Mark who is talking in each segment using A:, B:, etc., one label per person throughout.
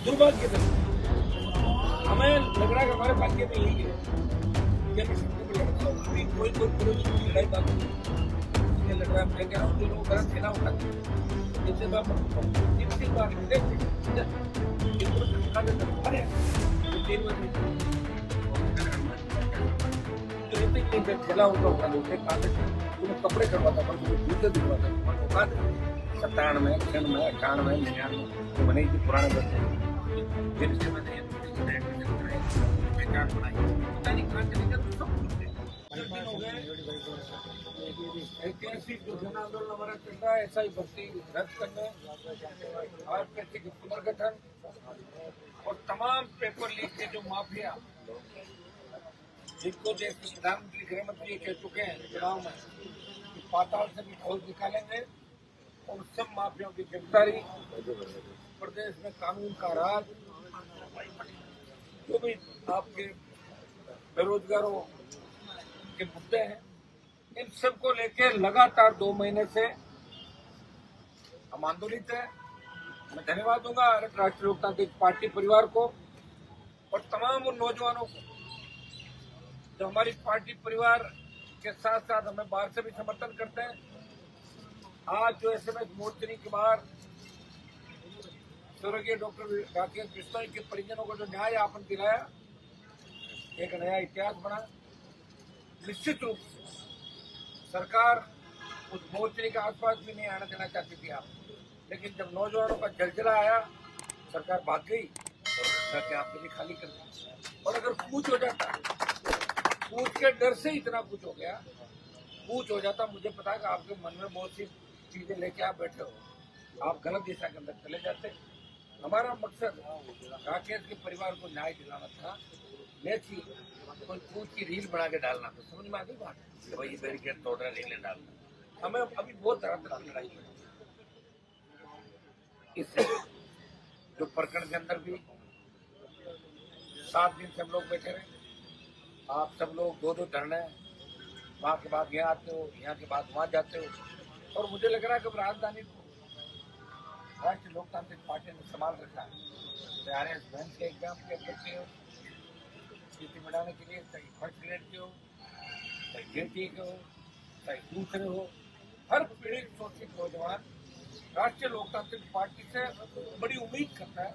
A: दुर्भाग्य से हमें लग रहा है कि हमारे भाग्य में यही है कि मैं सबको लड़ता हूँ। अभी कोई पुरुष की लड़ाई बात नहीं, मुझे लग रहा है, मैं कह रहा हूँ जो लोग गलत खेला उठाते हैं, जैसे मैं जितनी बार ठेला उनका उठा देते तुम्हें कपड़े करवाता था, तुम्हें जूते दिलवाता था, औकात 97 में 98 में 99 में बने थी पुराने बच्चे, जिनसे मैंने पहचान बनाई, पता नहीं कहाँ चले गए, सब कुछ हो गए। ऐतिहासिक जो जन आंदोलन हमारा चल रहा है, ऐसा ही भर्ती रद्द करने, आरपीएससी के पुनर्गठन और तमाम पेपर लीक के जो माफिया, जिनको जैसे प्रधानमंत्री गृह मंत्री कह चुके हैं चुनाव में कि पाताल से भी खोज निकालेंगे, और सब माफियाओं की गिरफ्तारी, प्रदेश में कानून का राज, जो भी आपके बेरोजगारों के मुद्दे हैं, इन सबको लेकर लगातार 2 महीने से हम आंदोलित हैं। मैं धन्यवाद दूंगा राष्ट्रीय लोकतांत्रिक पार्टी परिवार को और तमाम उन नौजवानों को जो हमारी पार्टी परिवार के साथ साथ हमें बाहर से भी समर्थन करते हैं। आज जो एसएमएस मोर्चरी के बाहर स्वर्गीय डॉक्टर राकेश बिश्नोई के परिजनों को जो न्याय आपन दिलाया, एक नया इतिहास बना। निश्चित रूप से सरकार उस मोर्चरी के आसपास भी नहीं आने देना चाहती थी आप, लेकिन जब नौजवानों का जलजला आया, सरकार भाग गई और आपके लिए खाली कर दी। और अगर कूच हो जाता, कूच के डर से इतना कुछ हो गया, कूच हो जाता, मुझे पता है कि आपके मन में बहुत सी चीजें लेके आप बैठे हो, आप गलत दिशा के अंदर चले जाते। हमारा मकसद राकेश के परिवार को न्याय दिलाना था, न कि कोई कूच की रील बना के डालना था। समझ में आ गई बात कि भाई बैरिकेड तोड़ रहा, रीलें डालना। हमें अभी बहुत तरह तरह की लड़ाई है। इससे जो प्रकरण के अंदर भी 7 दिन से हम लोग बैठे रहे, आप सब लोग 2-2 धरने, वहाँ के बाद यहाँ आते हो, यहाँ के बाद वहाँ जाते हो, और मुझे लग रहा है कि राजधानी को राष्ट्रीय लोकतांत्रिक पार्टी ने संभाल रखा है। आरएस बैंक के एग्जाम के करते हो, स्थिति बढ़ाने के लिए, चाहे फर्स्ट ग्रेड के हो, चाहे जेटी के हो, चाहे दूसरे हो, हर पीड़ित शोषित नौजवान राष्ट्रीय लोकतांत्रिक पार्टी से बड़ी उम्मीद करता है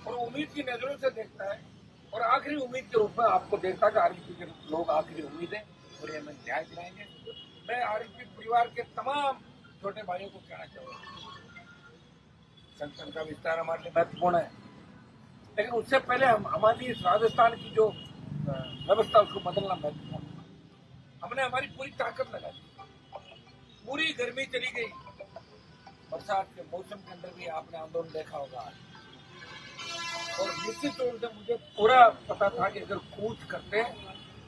A: और उम्मीद की नजरों से देखता है, और आखिरी उम्मीद के रूप में आपको देखता है कि आरएसपी के लोग आखिरी उम्मीद है और ये हमें न्याय दिलाएंगे। मैं आरएसपी परिवार के तमाम छोटे भाइयों को कहना चाहूँगा, संगठन का विस्तार हमारे लिए महत्वपूर्ण है, लेकिन उससे पहले हमारी इस राजस्थान की जो व्यवस्था उसको बदलना महत्वपूर्ण है। हमने हमारी पूरी ताकत लगा दी, पूरी गर्मी चली गई, बरसात के मौसम के अंदर भी आपने आंदोलन देखा होगा, और निश्चित तौर से मुझे पूरा पता था कि अगर कूच करते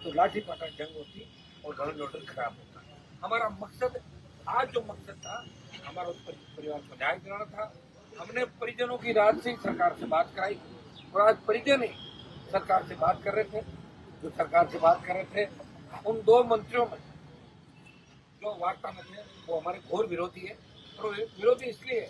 A: तो लाठी पटा जंग होती और गवर्नमेंट ऑर्डर खराब होता। हमारा मकसद, आज जो मकसद था हमारा, उस परिवार को न्याय दिलाना था। हमने परिजनों की रात से ही सरकार से बात कराई, और आज परिजन ही सरकार से बात कर रहे थे। जो सरकार से बात कर रहे थे, उन 2 मंत्रियों में जो वार्ता में थे वो हमारे घोर विरोधी है, और विरोधी इसलिए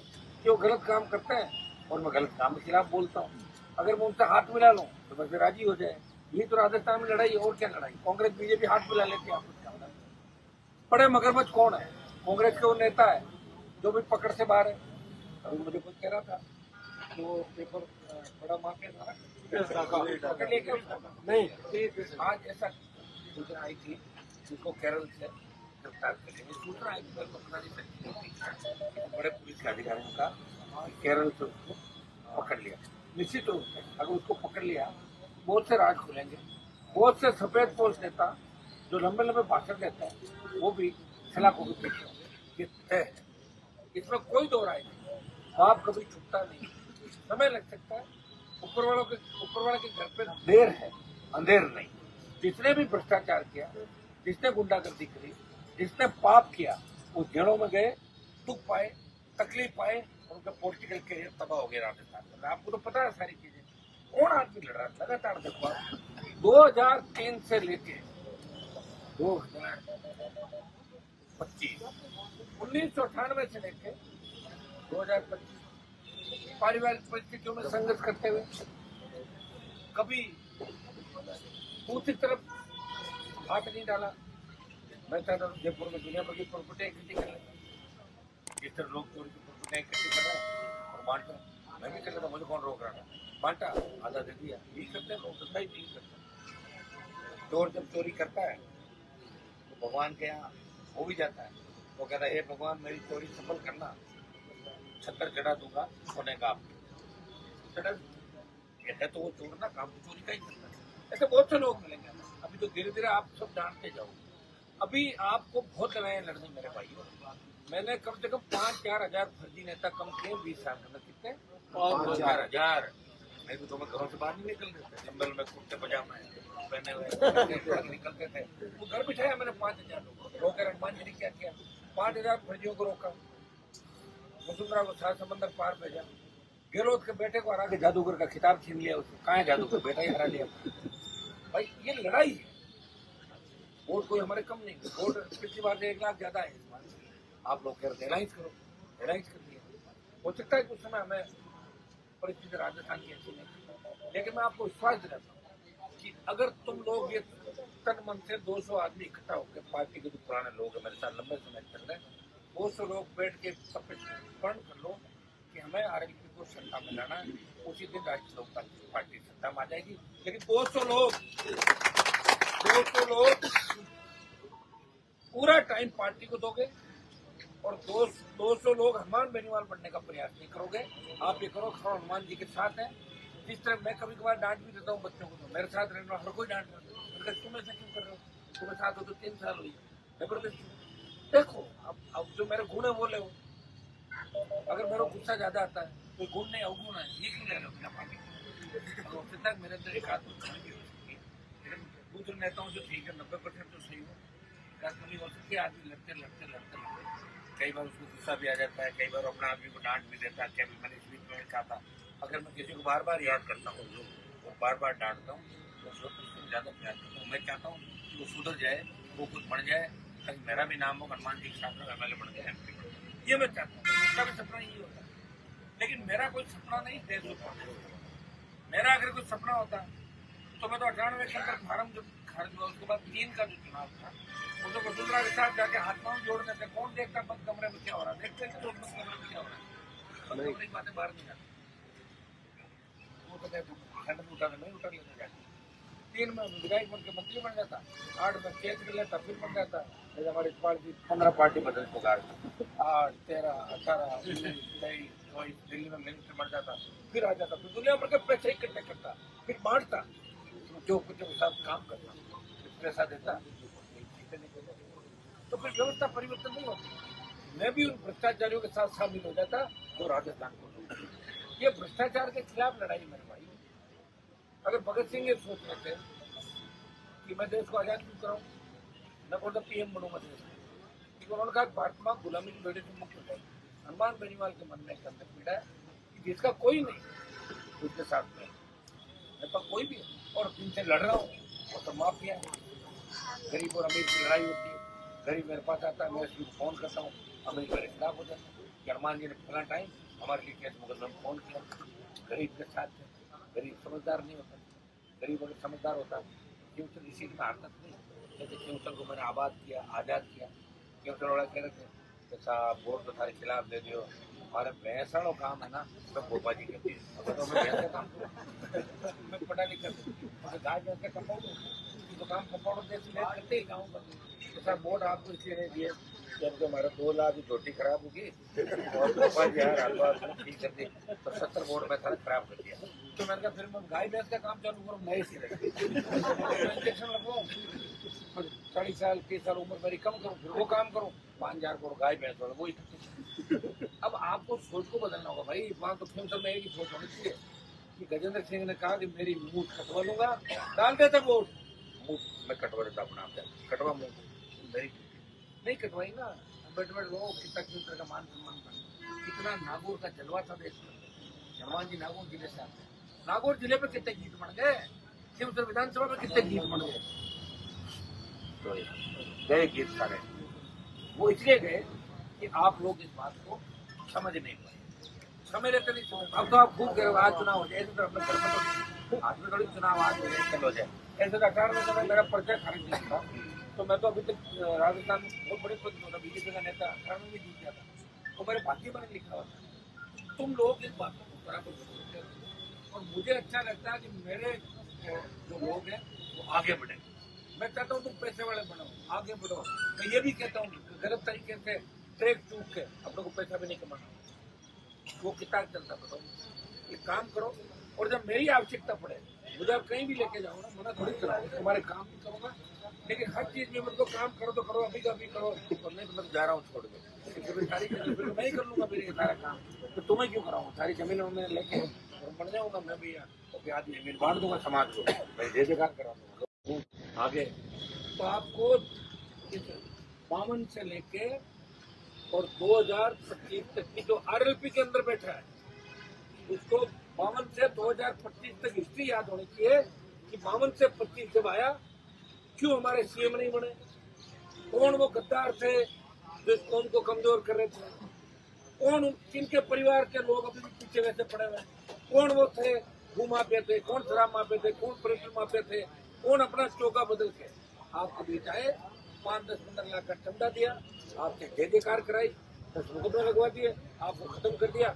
A: कि वो गलत काम करते हैं और मैं गलत काम के खिलाफ बोलता हूँ। अगर मैं उनसे हाथ मिला लूँ तो बस राजी हो जाए। यही तो राजस्थान में लड़ाई है, और क्या लड़ाई। कांग्रेस बीजेपी हाथ मिला लेते हैं, बड़े मगरमच्छ कौन है? कांग्रेस के वो नेता है जो भी पकड़ से बाहर है। अभी मुझे कुछ कह रहा था कि वो पेपर बड़ा माफिया था, पकड़ लिया क्या नहीं? आज ऐसा सूचना आई थी जिसको केरल से गिरफ्तार कर लिया। सूचना आई थी, पता नहीं सकती, बड़े पुलिस के अधिकारियों का केरल से उसको पकड़ लिया। निश्चित रूप से अगर उसको पकड़ लिया, बहुत से राज खुलेंगे, बहुत से सफेद पोस्ट नेता जो लंबे लंबे भाषण देते हैं वो भी सलाखों के पीछे है। इसमें कोई दो राय नहीं, बाप कभी छुपता नहीं, समय लग सकता है। ऊपर वाले के घर पे देर है, अंधेर नहीं। जिसने भी भ्रष्टाचार किया, जिसने गुंडागर्दी करी, जिसने पाप किया, वो जेलों में गए, दुख पाए, तकलीफ पाए, और उनका पॉलिटिकल करियर तबाह हो गया राजस्थान में। आपको तो पता है सारी चीजें। कौन आदमी लड़ रहा है लगातार? देखो 2003 से लेके 2025, 1998 से लेके 2025 पारिवारिक परिस्थितियों में संघर्ष करते हुए, कभी दूसरी तरफ हाथ नहीं डाला। मैं चाहता हूँ जयपुर में दुनिया भर की प्रॉपर्टियां इकट्ठी कर लें, जिस तरह लोग चोरी की प्रॉपर्टियां इकट्ठी कर रहे हैं और बांट रहे। मैं भी कर लेता, मुझे कौन रोक रहा था? बांटा, आधा दे दिया। यही करते हैं लोग, धंधा ही नहीं करते। चोर जब चोरी करता है तो भगवान के यहाँ हो भी जाता है। वो कहता है, हे भगवान मेरी चोरी सफल करना, छत्तर चढ़ा दूंगा सोने का। चढ़ा है तो वो चोर ना, काम तो चोरी का ही करता है। ऐसे बहुत से लोग मिलेंगे। अभी तो धीरे धीरे आप सब जानते जाओ। अभी आपको बहुत लड़ाइयाँ लड़नी मेरे भाइयों। मैंने कम से कम 5-4 हजार फर्जी नेता कम किए 20 साल में। कितने? 5-4 हजार। नहीं तो मैं घरों से बाहर नहीं निकल रहे थे, संभल में कुर्ते पजामा पहने हुए निकलते थे। वो घर बिठाया मैंने 5,000 लोग रोकर। हनुमान जी ने क्या किया? 5,000 फर्जियों को रोका, वसुंधरा को 7 समंदर पार भेजा। गहलोत के बेटे को हरा के जादूगर का खिताब छीन लिया उसको। कहाँ है जादूगर? बेटा ही हरा लिया। भाई ये लड़ाई है। वोट कोई हमारे कम नहीं। वोट पिछली बार से 1 लाख ज्यादा है। इस बार आप लोग कह रहे एलाइंस करो, एलाइंस कर दिया। हो सकता है कुछ समय हमें परिस्थिति राजस्थान की अच्छी नहीं, लेकिन मैं आपको विश्वास दिलाता हूँ कि अगर तुम लोग ये तन मन से 200 आदमी इकट्ठा होकर, पार्टी के जो पुराने लोग हैं मेरे साथ लंबे समय चल रहे, 200 लोग बैठ के प्रण कर लो कि हमें आरएलपी को सत्ता में लाना है, उसी दिन राष्ट्रीय लोकतांत्रिक पार्टी सत्ता में आ जाएगी। लेकिन 200 लोग पूरा टाइम पार्टी को दोगे और 200 लोग हनुमान बेनीवाल बनने का प्रयास नहीं करोगे। आप ये करो खरो हनुमान जी के साथ है। जिस तरह मैं कभी कभार डांट भी देता हूँ बच्चों को, तो मेरे साथ रहने वाला हर कोई डांट देता है। तुम ऐसा क्यों कर रहे हो? तुम्हें साथ हो तो 3 साल हुई जबरदस्ती। देखो अब जो मेरे गुण है वो ले। अगर मेरे को गुस्सा ज्यादा आता है, कोई गुण नहीं अवगुण है, ये क्यों ले लो बिना पानी? तक मेरे अंदर एक हाथ लेकिन दूसरे नेताओं से ठीक है, 90% तो सही हो। कमी हो सकती है। आदमी लड़ते कई बार उसको गुस्सा भी आ जाता है, कई बार अपना आदमी को डांट भी देता है। कभी मैंने इस बीच में कहा था, अगर मैं किसी को बार बार याद करता हूँ और बार बार डांटता हूँ तो उसको ज्यादा प्यार करता हूँ। मैं चाहता हूँ कि वो सुधर जाए, वो खुद बन जाए, ताकि मेरा भी नाम हो हनुमान जी के साथ में MLA बन जाए, MP बन जाए। ये मैं चाहता हूँ। उसका भी सपना यही होता है। लेकिन मेरा कोई सपना नहीं देश को। मेरा अगर कोई सपना होता तो मैं तो 98 के अंदर फार्म जब खारिज हुआ उसके बाद 3 का जो चुनाव था, वो तो वसुंधरा के साथ जाके हाथ पांव जोड़ने थे। कौन देखता बंद कमरे में क्या हो रहा है? देखते थे बंद कमरे में क्या हो रहा है। बंद कमरे की बातें बाहर नहीं जाती। वो तो कहते खंड में उठाने नहीं उठा लेने जाती। 3 में विधायक बन के मंत्री बन जाता, 8 में चेंज कर लेता, फिर बन जाता। हमारी पार्टी 15 पार्टी बदल पुकार 8, 13, 18, 19, 23 दिल्ली में मिनिस्टर बन जाता, फिर आ जाता, फिर दुनिया भर के पैसे इकट्ठे करता, फिर बांटता, जो कुछ साथ काम करता, पैसा देता, तो फिर व्यवस्था परिवर्तन नहीं होती। मैं भी उन भ्रष्टाचारियों के साथ शामिल हो जाता जो राजस्थान को। ये भ्रष्टाचार के खिलाफ लड़ाई मेरे भाई। अगर भगत सिंह ये सोच रहे थे कि मैं देश को आजाद क्यों कराऊं, मैं बोलता PM बनूंगा देश में, क्योंकि उन्होंने कहा भारत मां गुलामी की बेड़े से मुक्त हो जाएगी। हनुमान बेनीवाल के मन में एक अंदर पीड़ा है कि जिसका कोई नहीं उसके साथ में मेरे पास कोई भी है और जिनसे लड़ रहा हूँ वो तो माफिया है। गरीब और अमीर की लड़ाई होती है। गरीब मेरे पास आता है, मैं उसको फोन करता हूँ, अमीर मेरे खिलाफ हो जाता है कि हनुमान जी ने फला टाइम हमारे लिए केस मुकदमे में फोन किया। गरीब के साथ है। गरीब समझदार नहीं होता। गरीब अगर समझदार होता क्योंकि इसी में हारकत नहीं। जैसे क्योंकल को मैंने आबाद किया, आज़ाद किया, क्योंकल वाला कह रहे थे साहब वोट तो सारे खिलाफ दे दियो, हमारे भैंसड़ों काम है ना तो गोपा जी कहती है तो मैं भैंस का काम करूँ, मैं पढ़ा लिखा मुझे गाय भैंस का कंपाउंड तो काम कंपाउंडर देश में करते ही गाँव का। तो सर वोट आपको इसलिए नहीं दिए जब हमारा 2 लाख की रोटी खराब होगी और गोपा जी यार हलवा ठीक कर दी तो 70 वोट में सारा खराब कर दिया। तो मैंने कहा फिर मैं गाय भैंस का काम चालू करूँ, नए सिरे इंजेक्शन लगवाऊँ, 40 साल 30 साल उम्र मेरी कम करूँ, फिर वो काम करूँ, 5,000 करोड़ गाय भैंस वाला वही। अब आपको सोच को बदलना होगा भाई। वहाँ तो फिर में एक ही सोच होनी चाहिए कि गजेंद्र सिंह ने कहा कि मेरी मूठ कटवा लूंगा, डाल देता वोट, मूठ में कटवा देता अपना आप, कटवा मूठ मेरी नहीं कटवाई ना। अम्बेडकर लोग कितना किस का मान सम्मान था, कितना नागौर का जलवा था देश में। हनुमान जी नागौर जिले से आते हैं। नागौर जिले में कितने गीत बन गए, शिवसर विधानसभा में कितने गीत बन गए, तो गए गीत सारे। वो इसलिए गए कि आप लोग इस बात को समझ नहीं पाए। समय लेते नहीं समय। अब तो आप खूब कह रहे हो आज चुनाव हो जाए, ऐसे तो अपने घर में तो आज में थोड़ी चुनाव आज हो जाए कल हो जाए। ऐसे तो 18 में समय मेरा परिचय खारिज नहीं था, तो मैं तो अभी तक राजस्थान में बहुत बड़े पद में था, बीजेपी का नेता 18 में भी जीत गया था, तो मेरे भाग्य में लिखा हुआ था। तुम लोग इस बात को बराबर सोचते हो और मुझे अच्छा लगता है कि मेरे जो लोग हैं वो आगे बढ़े। मैं चाहता हूँ तुम पैसे वाले बनो, आगे बढ़ो। मैं ये भी कहता हूँ गलत तरीके से ट्रैक चूक के अपने को पैसा भी नहीं कमाना, वो किताब चलता बताओ, ये काम करो। और जब मेरी आवश्यकता पड़े मुझे आप कहीं भी लेके जाओ ना, मना थोड़ी कराओ, तुम्हारे काम भी करूँगा, लेकिन हर चीज में मतलब काम करो तो करो, अभी का अभी करो, और नहीं तो मैं जा रहा हूँ छोड़ के सारी चीजें मैं ही कर लूंगा, मेरे सारा काम तो तुम्हें क्यों कराऊँ? सारी जमीन में लेके और बन जाऊंगा मैं भी, तो आदमी जमीन बांट दूंगा समाज को, मैं जय जयकार करा दूंगा आगे। तो आपको 52 से लेके और 2025 तक की जो आरएलपी के अंदर बैठा है उसको 52 से 2025 तक हिस्ट्री याद होनी चाहिए कि 52 से 25 जब आया क्यों हमारे सीएम नहीं बने, कौन वो गद्दार थे जो इस कौम को कमजोर कर रहे थे, कौन किनके परिवार के लोग अभी भी पीछे वैसे पड़े हुए, कौन वो थे भू माफिया थे, कौन शराब माफिया थे, कौन पर्यटन माफिया थे, कौन अपना चौका बदल के आपके बीच आए, 5-10-15 लाख का चंदा दिया, आपसे जय जयकार कराई, 10 मुकदमे लगवा दिए, आपको खत्म कर दिया,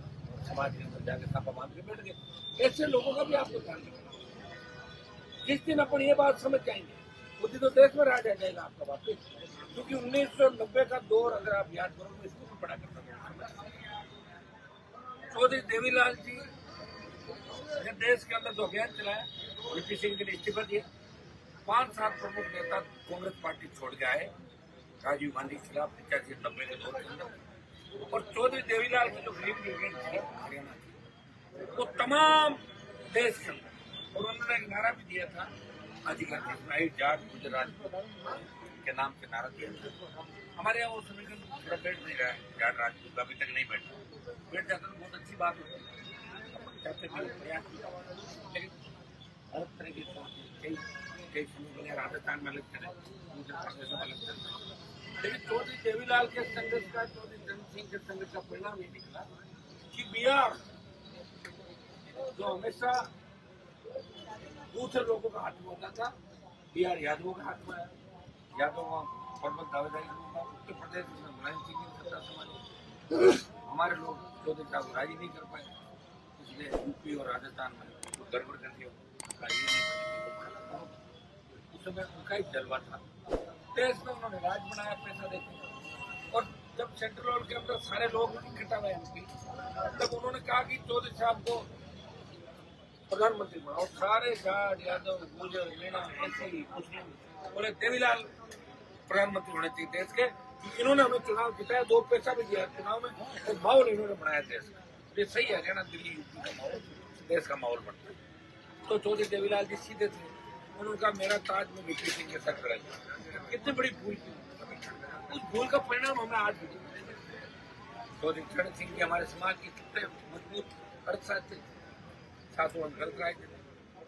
A: समाज के अंदर जाके छापा मार के बैठ गए। ऐसे लोगों का भी आपको ध्यान रखना। जिस दिन अपन ये बात समझ जाएंगे उस दिन तो देश में राज आ जाएगा आपका वापिस। क्योंकि 1990 का दौर अगर आप याद करो मैं इसको भी पढ़ा करता था। चौधरी देवीलाल जी ने देश के अंदर जो अभियान चलाया, वीपी सिंह के लिए इस्तीफा दिया, 5-7 प्रमुख नेता कांग्रेस पार्टी छोड़ के आए राजीव गांधी के खिलाफ 85-90 के दौर के अंदर। और चौधरी देवीलाल की जो गरीब यूनियन थी हरियाणा की, वो तमाम देश के अंदर, और उन्होंने एक नारा भी दिया था अधिकार जाट गुजरात के नाम से नारा दिया था। हमारे यहाँ वो समीकरण थोड़ा बैठ नहीं रहा है, जाट राजपूत अभी तक नहीं बैठा, बैठ जाता तो बहुत अच्छी बात होती है, लेकिन अलग तरह की कई समूह राजस्थान में अलग तरह, दूसरे प्रदेशों में अलग तरह। लेकिन चौधरी देवीलाल के संघर्ष का, चौधरी चरण सिंह के संघर्ष का परिणाम ये निकला कि बिहार जो हमेशा दूसरे लोगों का हाथ में होता था, बिहार यादवों के हाथ में आया, यादव पर्वत दावेदारी होगा, उत्तर प्रदेश में मुलायम सिंह की सत्ता संभाली, हमारे लोग चौधरी साहब राजी नहीं कर पाए, इसलिए यूपी और राजस्थान में तो गड़बड़ कर दिया, उस समय उनका ही जलवा था, देश में उन्होंने राज बनाया पैसा देकर। और जब सेंट्रल के अंदर सारे लोग इकट्ठा हुए एमपी, तब उन्होंने कहा कि चौधरी साहब को प्रधानमंत्री बना, और सारे जाट यादव गुर्जर मीणा एससी मुस्लिम बोले देवीलाल प्रधानमंत्री होने चाहिए देश के, इन्होंने हमें चुनाव जिताया, 2 पैसा भी दिया चुनाव में, और माहौल इन्होंने बनाया देश का, ये सही है, हरियाणा दिल्ली यूपी का माहौल देश का माहौल बनता है। तो चौधरी देवीलाल जी सीधे थे, उन्होंने कहा मेरा ताज में वीपी सिंह के साथ कराई, कितनी बड़ी भूल थी, उस भूल का परिणाम हमें आज भी चौधरी चरण सिंह जी हमारे समाज के कितने मजबूत अर्थशास्त्री सासू अंकल कराए थे,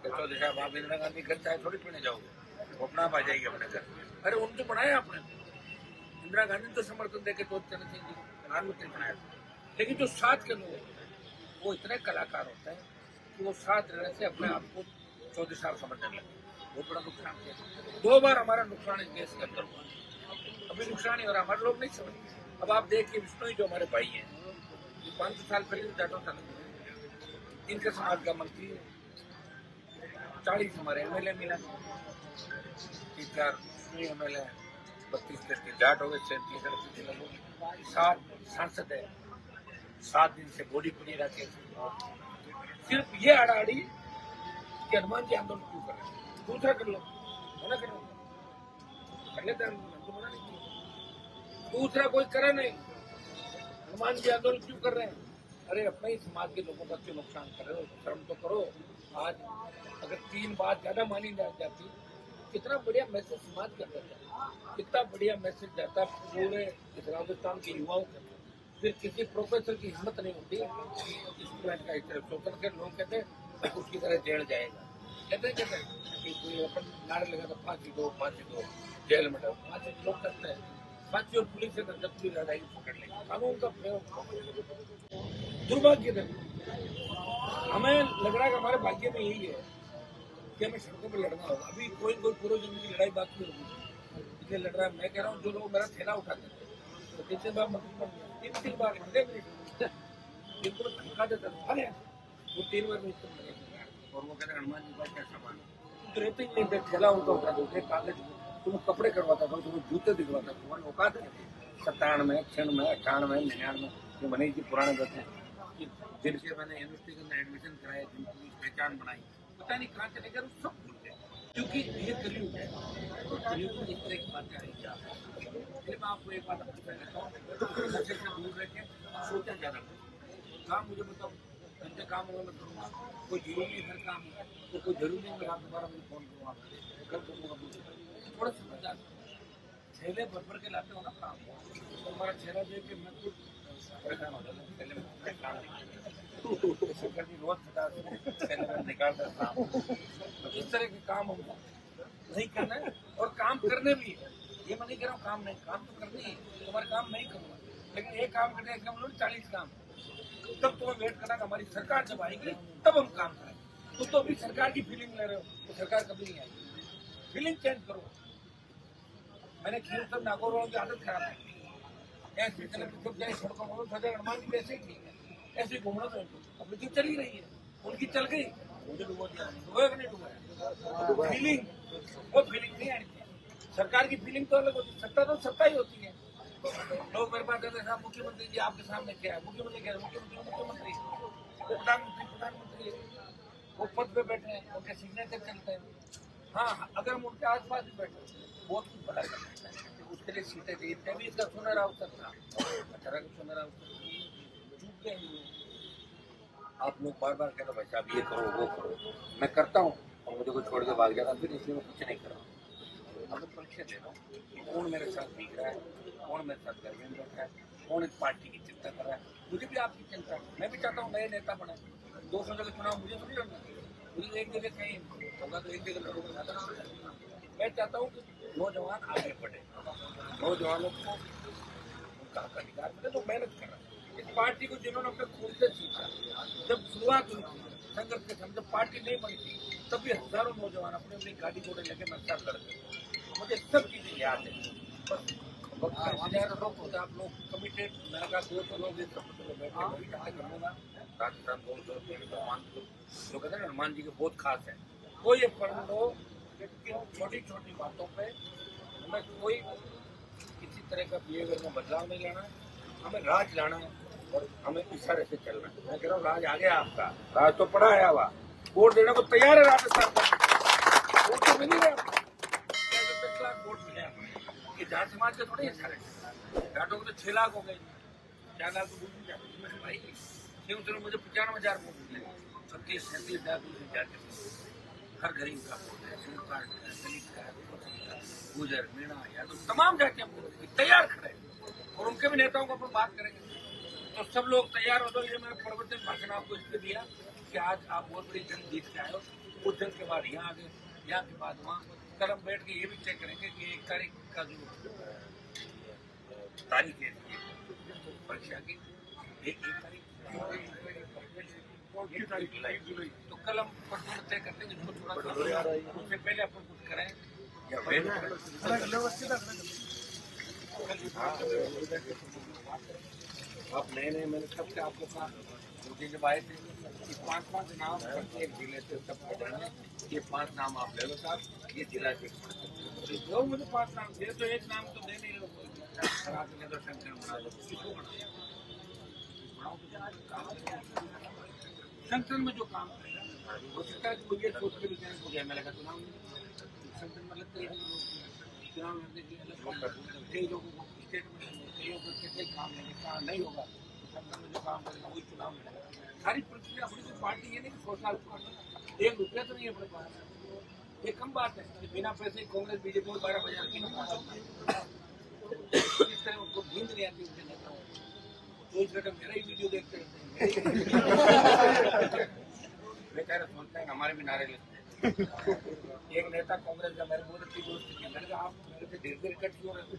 A: चौधरी साहब आप इंदिरा गांधी घर चाहे थोड़ी पीने जाओगे, वो अपना आ जाएगी अपने घर, अरे उनको बनाया आपने, इंदिरा गांधी तो समर्थन देके चौधरी चरण सिंह जी प्रधानमंत्री बनाया था। लेकिन जो साथ के लोग वो इतने कलाकार होते हैं कि वो साथ रहने से अपने आप को चौधरी साहब समझने लगे, बहुत बड़ा नुकसान किया। 2 बार हमारा नुकसान इस देश के अंदर हुआ, अभी नुकसान ही हो रहा, हमारे लोग नहीं समझते। अब आप देखिए विष्णु जो हमारे भाई हैं, 500 साल पहले जाटों था, इनके समाज का मंत्री 40 हमारे एमएलए मिला, 3-4 एमएलए, 32-33 जाट हो गए, 37-38 7 सांसद है, 7 दिन से बॉडी पड़ी रहती है। सिर्फ ये अड़ाड़ी कि हनुमान जी आंदोलन क्यों कर रहे हैं, दूसरा कर लो, मना कर लो, कर लेते हमको मना नहीं किया, दूसरा कोई करे नहीं, हनुमान जी आंदोलन क्यों कर रहे हैं? अरे अपने ही समाज के लोगों का क्यों नुकसान कर रहे हो, शर्म तो करो। आज अगर 3 बात ज्यादा मानी जाती, कितना बढ़िया मैसेज समाज का जाता, कितना बढ़िया मैसेज जाता पूरे राजस्थान के युवाओं के। फिर किसी प्रोफेसर की हिम्मत नहीं होती स्टूडेंट का इस तरह शोषण कर, लोग कहते हैं उसकी तरह जेल जाएगा, कहते कि कोई अपन नारे लगा तो फांसी दो जेल में डालो, 5 लोग करते हैं, बाकी और पुलिस से जब्ती लड़ाई पकड़ लेंगे, कानून का प्रयोग। दुर्भाग्य हमें लग रहा है कि हमारे भाग्य में यही है कि हमें सड़कों पर लड़ना होगा। अभी कोई पूर्व जन्म की लड़ाई बाकी होगी, इसलिए लड़ रहा है। मैं कह रहा हूँ जो लोग मेरा थैला उठाते थे तो 3 बार मंत्री 3 बार घंटे में बिल्कुल धमका देता था, अरे वो 3 बार मिनिस्टर बने और वो कहते हनुमान जी का क्या सामान तो रहते ही नहीं थे। थैला उनका उठा देते, कागज तुम कपड़े करवाता था, तुम्हें जूते दिखवाता, तुम्हारी औकात नहीं थी। 97 में 96 में 98 में 99 जो मनीष जी पुराने बच्चे जिनसे मैंने यूनिवर्सिटी के अंदर एडमिशन कराया, जिनकी पहचान बनाई, पता नहीं कहाँ चले गए, सब भूल गए क्योंकि ये कलयुग है। तो कलयुग में इस तरह की बातें आई क्या। फिर मैं आपको एक बात कहता हूँ, नशे से दूर रह के सोचा ज़्यादा काम मुझे बताओ, घंटे काम होगा मैं करूँगा, कोई जरूरी नहीं हर काम तो कोई जरूरी नहीं मैं दोबारा मुझे फोन करूँगा, कल करूँगा। थोड़ा समझदार छेले भर के लाते हो ना काम, तो हमारा चेहरा देख के मैं खुद परेशान हो जाता हूँ। पहले मैं काम नहीं रोज 50 निकालता काम, तो इस तरह के काम हमको नहीं करना है और काम करने भी है। ये मैं नहीं कह रहा हूँ काम नहीं, काम तो करनी है, तुम्हारे काम नहीं करूँगा, लेकिन एक काम करने का मतलब 40 काम, तब तुम्हें वेट करना हमारी सरकार जब आएगी तब हम काम करेंगे। तुम तो अभी सरकार की फीलिंग ले रहे हो, तो सरकार कभी नहीं आएगी, फीलिंग चेंज करो। मैंने खीर सब नागौर वालों की आदत खराब है, ऐसे सड़कों में सजा हनुमान जी ऐसे ही ठीक है, ऐसे घूमना तो अपनी जो चली रही है उनकी चल गई, मुझे डुबो दिया, डुबोया कि नहीं डुबोया। फीलिंग वो फीलिंग नहीं आनी चाहिए। सरकार की फीलिंग तो अलग होती है, सत्ता तो सत्ता ही होती है। लोग मेरे पास कहते हैं मुख्यमंत्री जी आपके सामने क्या है, मुख्यमंत्री कह रहे मुख्यमंत्री वो प्रधानमंत्री वो पद पे बैठे हैं, उनके सिग्नेचर चलते हैं। हाँ, अगर हम उनके आस पास भी बैठे बहुत कुछ बड़ा कर सकते हैं, उसके लिए सीटें देते भी। इसका सुनहरा अवसर था, अच्छा सुनहरा अवसर चूक गए। आप लोग बार बार कहते भाई साहब ये करो वो करो, मैं करता हूँ और मुझे कोई छोड़ के भाग जाता, फिर इसलिए मैं कुछ नहीं कर रहा हूँ। अब परीक्षा दे रहा हूँ, कौन मेरे साथ बिक रहा है, कौन मेरे साथ घर में बैठा है, कौन इस पार्टी की चिंता कर रहा है। मुझे भी आपकी चिंता है, मैं भी चाहता हूँ नए नेता बने। 200 जगह चुनाव मुझे थोड़ी लड़ना, मुझे एक जगह कहीं होगा तो एक जगह लड़ूंगा। मैं चाहता हूँ कि नौजवान आगे बढ़े, नौजवानों को उनका अधिकार मिले तो मेहनत कर रहा है। इस पार्टी को जिन्होंने अपने खून से सीखा, जब शुरुआत हुई थी संघर्ष के समय, जब पार्टी नहीं बनी थी तब भी हजारों नौजवान अपने अपनी गाड़ी घोड़े लेके मेरे साथ लड़ते। मुझे सब चीजें याद है, बस आप लोग कमिटेड, मैंने कहा 200 लोग करूँगा। राजस्थान 200 जो कहते हैं हनुमान जी के बहुत खास है, कोई ये पढ़ लो, छोटी छोटी बातों पे हमें कोई किसी तरह का बिहेवियर में बदलाव नहीं लाना है, हमें राज लाना है और हमें इशारे से चलना है। मैं कह रहा हूँ राज आ गया आपका, राज तो पड़ा है, हुआ वोट देने को तैयार है राजस्थान का, वोट तो मिल ही रहा है। 10 लाख वोट मिले ये जाट समाज के थोड़े इशारे, जाटों को तो 6 लाख हो गए, 4 लाख तो दूसरी जाट भाई क्यों। चलो मुझे 95,000 वोट मिले, 36-37,000 जाते हर गरीब का वोट है, दलित का, गुजर, मीणा, यादव, तमाम जातियां तैयार खड़े और उनके भी नेताओं को अपन बात करेंगे। तो सब लोग तैयार हो। तो ये मैंने प्रवचन भाषण आपको इसलिए दिया कि आज आप बहुत बड़ी जंग जीत के आए हो, उस जंग के बाद यहाँ आ गए, यहाँ के बाद वहाँ, कल हम बैठ के ये भी तय करेंगे कि 1 तारीख का जो तारीख है परीक्षा की, 1 तारीख, तो कल हम तय करते हैं थोड़ा उससे पहले अपन कुछ करें या आप नए मैंने सबसे आपको कहा, मुझे जब आए थे कि 5 नाम एक जिले से सब पढ़ेंगे, ये 5 नाम आप ले लो साहब, ये जिला के जो मुझे 5 नाम दे, तो एक नाम तो दे नहीं लो, संगठन में जो काम करेगा हो सकता है कि मुझे सोच के भी हो गया, मैं लगा चुनाव संगठन में लगता है चुनाव लड़ने के लिए कई लोगों को स्टेट में कैसे काम लेंगे, कहाँ नहीं होगा, संगठन में जो काम करेगा वही चुनाव लड़ेगा। सारी प्रक्रिया अपनी कोई पार्टी ये नहीं कि 100 साल 1 रुपया तो नहीं है अपने पास, ये कम बात है कि बिना पैसे कांग्रेस बीजेपी को 12 बजे इस तरह उनको नींद नहीं आती उनके नेताओं को, 24 घंटे मेरा ही वीडियो देखते रहते हैं। बेचारे सोचते हैं हमारे भी नारे लेते हैं, एक नेता कांग्रेस का मेरे बहुत अच्छी दोस्त थी, मैंने कहा आप मेरे से देर कट क्यों रहे हो,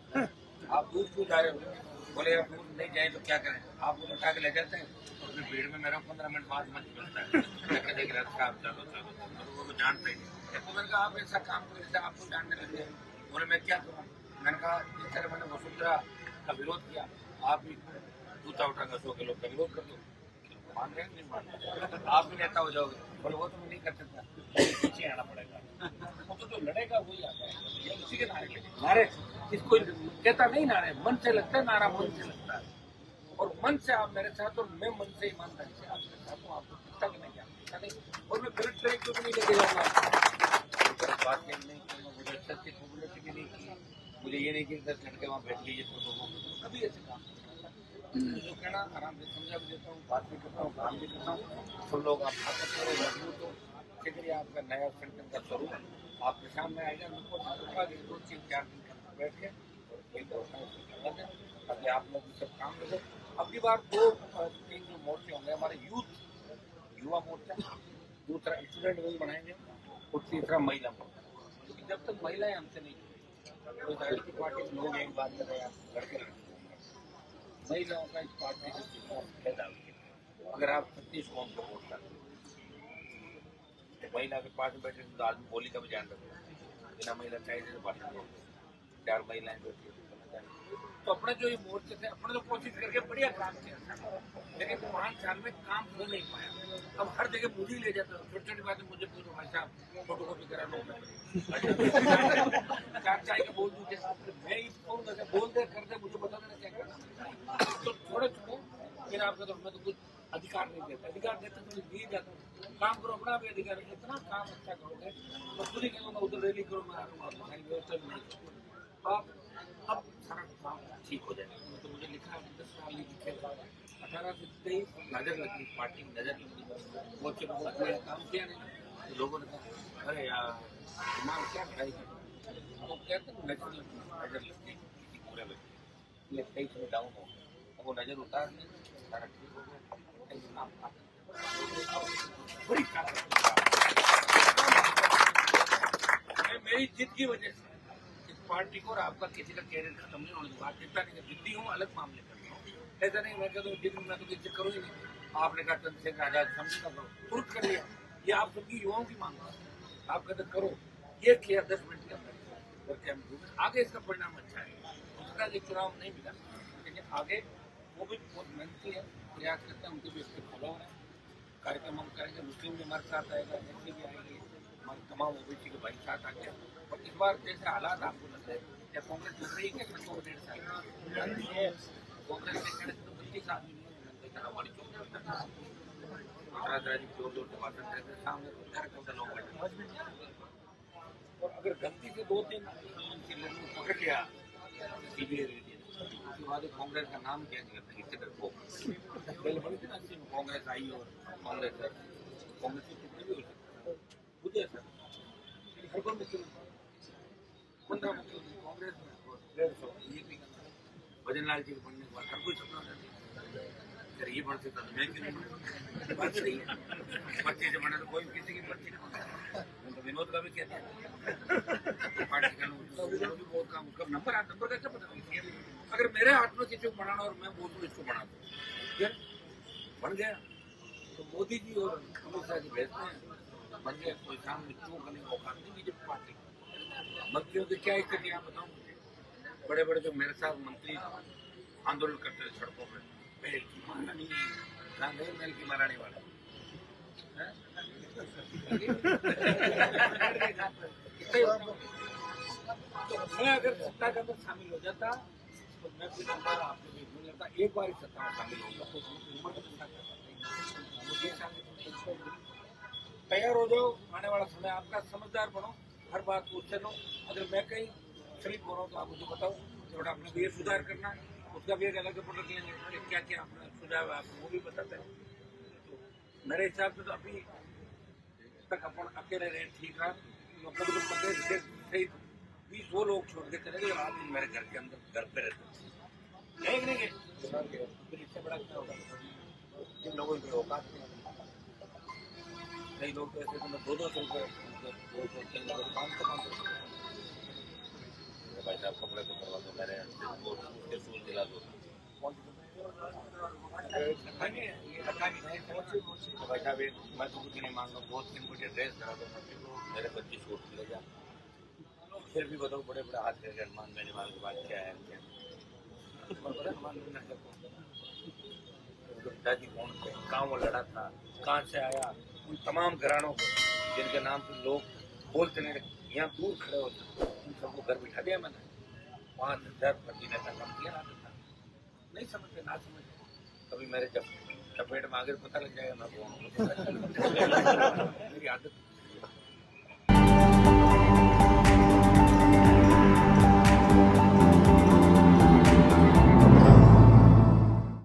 A: आप दूर क्यों जा रहे हो? बोले यार दूर नहीं जाए तो क्या करें, आप मुझे उठा के ले जाते हैं, अपनी भीड़ में मेरा 15 मिनट बाद मत मिलता है, देख रहा था आप चलो चलो, वो जानते ही नहीं। तो मैंने कहा आप ऐसा काम करो जैसे आपको जानने लगे। बोले मैं क्या करूँ? मैंने कहा जिस तरह मैंने वसुंधरा का विरोध किया, आप भी जूता उठाकर 100 किलो का विरोध कर दो, मान रहे नहीं मान रहे, आप भी नेता हो जाओगे। बोले वो तो मैं नहीं कर सकता, पीछे आना पड़ेगा, तो जो लड़ेगा वही आता है, उसी के नारे लगे। नारे इसको कहता नहीं, नारे मन से लगता है, नारा मन से लगता है, और मन से आप मेरे साथ और मैं मन से ईमानदारी से आपके साथ हूँ, आपको कितना भी नहीं जानता नहीं, और मैं गलत तरीके को नहीं लेके जाऊंगा, बात नहीं करूँगा, मुझे अच्छा से पब्लिसिटी भी नहीं की, मुझे ये नहीं कि 10 घंटे वहाँ बैठ लीजिए तो लोगों को कभी ऐसे काम जो कहना आराम से समझा भी देता हूँ, बात भी करता हूँ, काम भी करता हूँ, सब लोग आप ताकत करो, मजबूत हो, फिक्र आपका नया संगठन का स्वरूप आपके सामने आएगा, उनको 2-3-4 दिन बैठ के ताकि आप लोग सब काम करो। अगली बार 2-3 जो मोर्चे होंगे हमारे युवा मोर्चा, दूसरा स्टूडेंट विंग बनाएंगे और तीसरा महिला मोर्चा, क्योंकि जब तक महिलाएं हमसे नहीं जुड़ी तो पार्टी में लोग एक बात कर रहे हैं, लड़के महिलाओं का इस पार्टी से फायदा अगर आप 36 कौम को वोट करते तो महिला के पास बैठे तो आदमी बोली का भी ध्यान रखना, बिना महिला चाहिए तो पार्टी को 4 महिलाएं बैठी तो अपने जो ये मोर्चे थे अपने तो कोशिश करके बढ़िया काम किया, लेकिन 5 साल में काम हो नहीं पाया। अब हर जगह मुझे ही ले जाते हो, छोटी छोटी बातें मुझे पूछो, भाई साहब फोटो कॉपी करा लो, चाय का बोल दूँ, मैं ही बोल दे कर दे, मुझे बता देना क्या करना, तो थोड़े थोड़े फिर आपका तो मैं तो कुछ अधिकार नहीं देता, अधिकार देता तो दिए जाता, काम करो अपना भी अधिकार, इतना काम अच्छा करोगे तो खुद ही कहूँगा उधर रैली करो, मैं व्यवस्था भी नहीं करूँ, अब सारा काम ठीक हो जाएगा। तो मुझे लिखा 10 साल लिखे 18 से 23 नजर लगी, पार्टी की नजर लगी, बहुत से लोगों ने काम किया नहीं, तो लोगों ने कहा अरे यार तुम्हारा क्या पढ़ाई कर, वो कहते हैं नजर लगती पूरे व्यक्ति 23 में डाउन हो गया, वो नजर उतार ली, सारा ठीक हो गया, बड़ी मेरी जिद की वजह से पार्टी को और आपका किसी का कैरियर खत्म नहीं होने बात जितना नहीं, जिद्दी हूँ अलग मामले करता हूँ, ऐसा नहीं मैं कहता हूँ जिद मैं तो किसी करूँ ही नहीं, आपने कहा चंद्रशेखर आजाद समझता करो, तुरंत कर लिया, ये आप सबकी युवाओं की मांग है, आप कहते करो, ये किया 10 मिनट के अंदर करके हम आगे इसका परिणाम अच्छा है, उसका एक चुनाव नहीं मिला, लेकिन आगे वो भी बहुत मेहनती है, प्रयास करते हैं, उनके भी इसके फॉलो है, कार्यक्रम हम करेंगे, मुस्लिम भी हमारे साथ आएगा, एससी भी आएंगे, हमारे तमाम ओबीसी के भाई साथ आके, और इस बार जैसे हालात आपको लग रहे हैं क्या कांग्रेस लग रही है क्या 1.5 साल कांग्रेस के खड़े तो 25 आदमी हमारी जोर जोर से भाषण देते सामने लोग बैठे, और अगर गलती से 2-3 पकड़ लिया उसके बाद कांग्रेस का नाम चेंज करते हैं, इससे डरपोक पहले बड़ी थी ना कांग्रेस आई और कांग्रेस की कितनी भी हो सकती मुझे सर हर बार मुख्यमंत्री 15 मुख्यमंत्री कांग्रेस में 150 बीजेपी का भजन लाल जी को बनने के बाद हर कोई सपना रहता है ये बढ़ सकता मैं क्यों नहीं, बात सही है, पर्ची से बना तो कोई किसी की पर्ची नहीं बना, तो विनोद का भी कहता है पार्टी का बहुत काम, उसका नंबर का क्या पता नहीं, अगर मेरे हाथ में किसी को बनाना और मैं बोलूँ इसको बना दो बन गया, तो मोदी जी और अमित शाह जी भेजते हैं बन गया, कोई काम में क्यों करने का औकात नहीं बीजेपी पार्टी, मंत्रियों की क्या स्थिति आप बताओ, बड़े बड़े जो मेरे साथ मंत्री आंदोलन करते थे सड़कों पर, मेल की महारानी वाला तो मैं अगर सत्ता के अंदर शामिल हो जाता तो मैं फिर दोबारा आपको नहीं लगता एक बार ही सत्ता में शामिल होगा तो तैयार हो जाओ, आने वाला समय आपका, समझदार बनो, हर बात को चलो, अगर मैं कहीं शरीफ हो रहा हूँ तो आप मुझे बताओ, थोड़ा अपने भी सुधार करना, उसका भी एक अलग प्रोडक्ट लेंगे, क्या क्या अपना सुझाव है आपको वो भी बताते हैं, तो मेरे हिसाब से तो अभी तक अपन अकेले रहे ठीक रहा, सही 20 लोग छोड़ के चले गए, आप मेरे घर के अंदर घर पे रहते नहीं फिर इससे बड़ा क्या होगा, जिन लोगों की औकात नहीं कई लोग तो ऐसे तो 200 रुपये 500 भाई साहब कपड़े तो करवा दो मेरे उसके सूट दिला दो तो भाई साहब मैं तो कुछ नहीं मांगा बहुत दिन मुझे ड्रेस करा दो मेरे बच्चे सूट ले जा फिर भी बताओ बड़े बड़े हाथ करके हनुमान मेहमान के बाद क्या है हनुमान दादी कौन थे कहाँ वो लड़ा था कहाँ से आया उन तमाम घरानों को जिनके नाम से लोग बोलते नहीं यहाँ दूर खड़े होते उन सबको घर बिठा दिया मैंने 5,000 महीने का काम किया नहीं समझते ना समझते कभी मेरे जब चपेट में आगे पता लग जाएगा मैं मेरी आदत